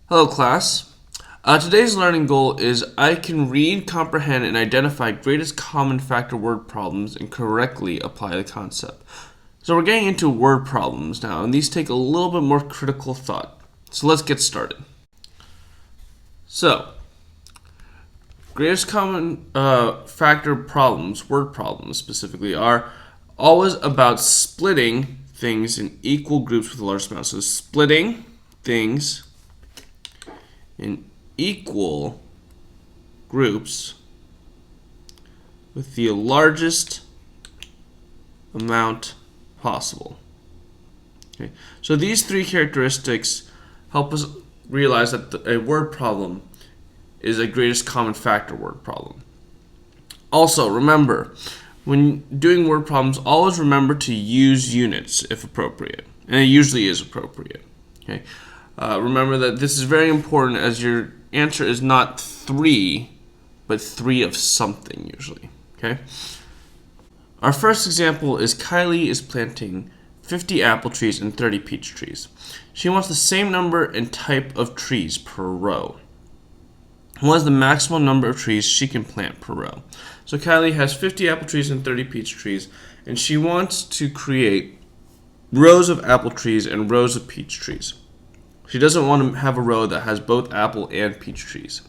Hello class. Today's learning goal is I can read, comprehend, and identify greatest common factor word problems and correctly apply the concept. So we're getting into word problems now, and these take a little bit more critical thought. So let's get started. So, greatest common factor problems, word problems specifically, are always about splitting things in equal groups with a large amount. So splitting things in equal groups with the largest amount possible. Okay. So these three characteristics help us realize that a word problem is a greatest common factor word problem. Also, remember, when doing word problems, always remember to use units if appropriate. And it usually is appropriate. Okay. Remember that this is very important, as your answer is not 3, but 3 of something usually. Okay. Our first example is Kylie is planting 50 apple trees and 30 peach trees. She wants the same number and type of trees per row. What is the maximum number of trees she can plant per row? So Kylie has 50 apple trees and 30 peach trees, and she wants to create rows of apple trees and rows of peach trees. She doesn't want to have a row that has both apple and peach trees.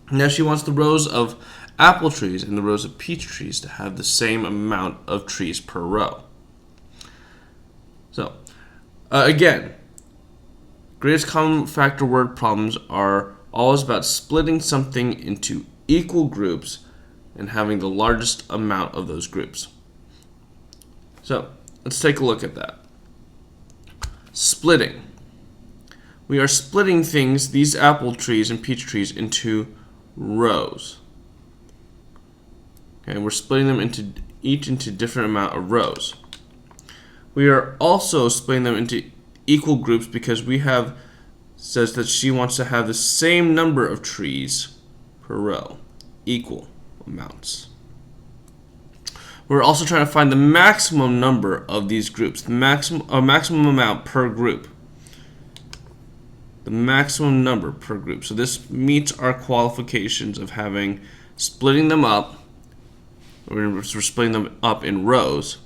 Now she wants the rows of apple trees and the rows of peach trees to have the same amount of trees per row. So, again, greatest common factor word problems are always about splitting something into equal groups and having the largest amount of those groups. So, let's take a look at that. Splitting. We are splitting things, these apple trees and peach trees, into rows. Okay, we're splitting them into different amount of rows. We are also splitting them into equal groups because says that she wants to have the same number of trees per row, equal amounts. We're also trying to find the maximum number of these groups, the maximum amount per group. The maximum number per group. So this meets our qualifications of splitting them up. We're splitting them up in rows.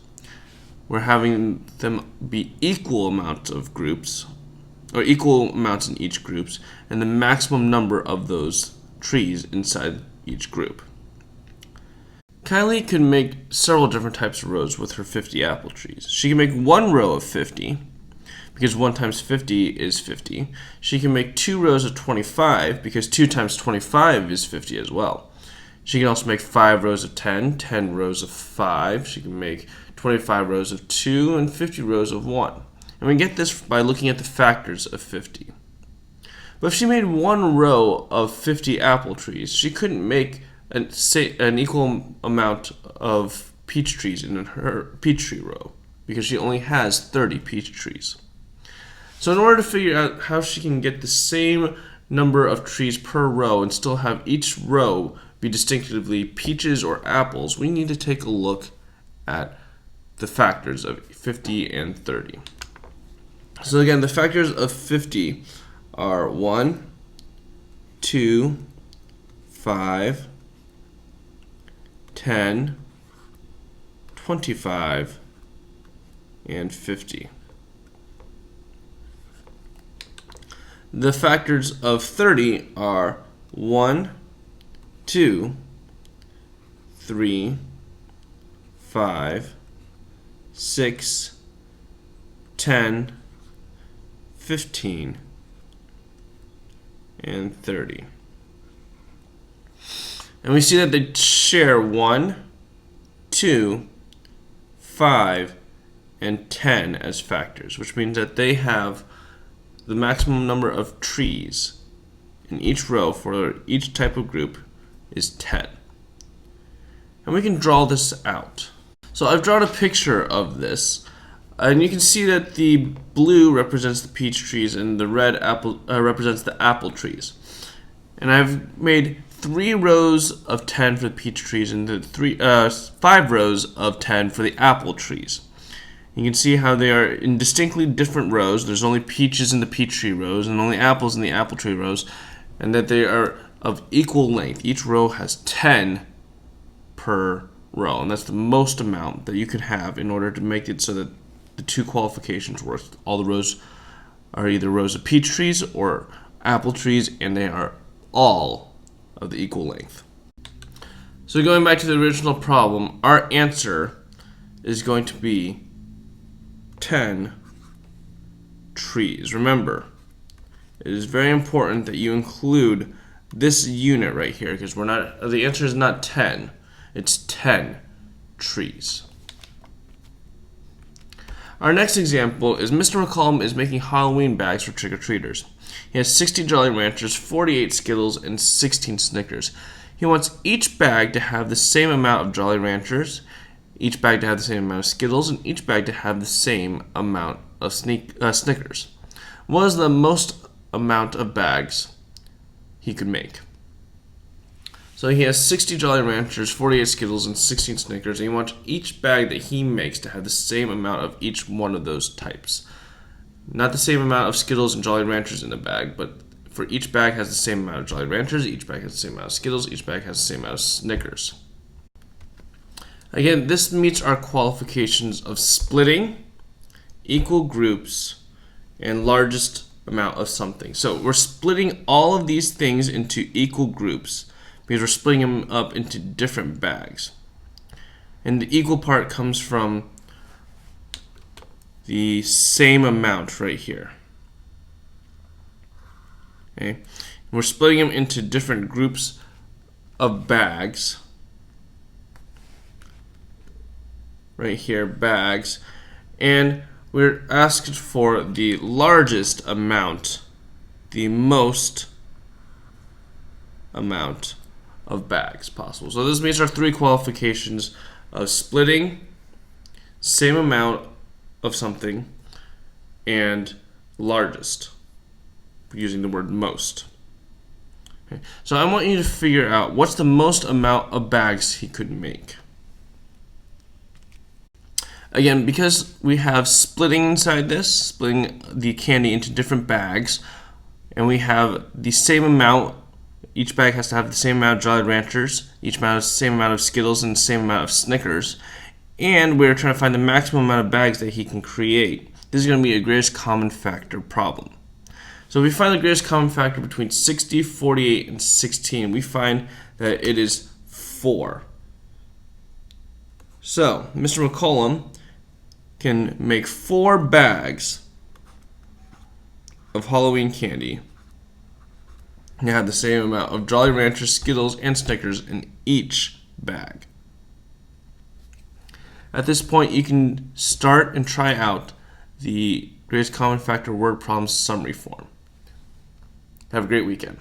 We're having them be equal amounts of groups, or equal amounts in each groups, and the maximum number of those trees inside each group. Kylie can make several different types of rows with her 50 apple trees. She can make one row of 50, because 1 times 50 is 50. She can make 2 rows of 25, because 2 times 25 is 50 as well. She can also make 5 rows of 10, 10 rows of 5. She can make 25 rows of 2, and 50 rows of 1. And we get this by looking at the factors of 50. But if she made 1 row of 50 apple trees, she couldn't make an equal amount of peach trees in her peach tree row, because she only has 30 peach trees. So in order to figure out how she can get the same number of trees per row and still have each row be distinctively peaches or apples, we need to take a look at the factors of 50 and 30. So again, the factors of 50 are 1, 2, 5, 10, 25, and 50. The factors of 30 are 1, 2, 3, 5, 6, 10, 15, and 30. And we see that they share 1, 2, 5, and 10 as factors, which means that they have the maximum number of trees in each row for each type of group is 10. And we can draw this out. So I've drawn a picture of this, and you can see that the blue represents the peach trees and the red represents the apple trees. And I've made 3 rows of 10 for the peach trees and 5 rows of 10 for the apple trees. You can see how they are in distinctly different rows. There's only peaches in the peach tree rows and only apples in the apple tree rows, and that they are of equal length. Each row has 10 per row, and that's the most amount that you could have in order to make it so that the two qualifications work. All the rows are either rows of peach trees or apple trees, and they are all of the equal length. So going back to the original problem, our answer is going to be 10 trees. Remember, it is very important that you include this unit right here, because the answer is not 10, it's 10 trees. Our next example is Mr. McCollum is making Halloween bags for trick-or-treaters. He has 60 Jolly Ranchers, 48 Skittles, and 16 Snickers. He wants each bag to have the same amount of Jolly Ranchers, each bag to have the same amount of Skittles, and each bag to have the same amount of Snickers. What is the most amount of bags he could make? So he has 60 Jolly Ranchers, 48 Skittles, and 16 Snickers, and he wants each bag that he makes to have the same amount of each one of those types. Not the same amount of Skittles and Jolly Ranchers in a bag, but for each bag has the same amount of Jolly Ranchers, each bag has the same amount of Skittles, each bag has the same amount of Snickers. Again, this meets our qualifications of splitting, equal groups, and largest amount of something. So we're splitting all of these things into equal groups because we're splitting them up into different bags. And the equal part comes from the same amount right here. Okay? We're splitting them into different groups of bags. Right here, bags, and we're asked for the largest amount, the most amount of bags possible. So this meets our three qualifications of splitting, same amount of something, and largest, using the word most. Okay. So I want you to figure out what's the most amount of bags he could make. Again, because we have splitting inside this, splitting the candy into different bags, and we have the same amount, each bag has to have the same amount of Jolly Ranchers, each amount has the same amount of Skittles, and the same amount of Snickers, and we're trying to find the maximum amount of bags that he can create. This is going to be a greatest common factor problem. So if we find the greatest common factor between 60, 48, and 16, we find that it is 4. So, Mr. McCollum can make 4 bags of Halloween candy and have the same amount of Jolly Ranchers, Skittles, and Snickers in each bag. At this point, you can start and try out the greatest common factor word problems summary form. Have a great weekend.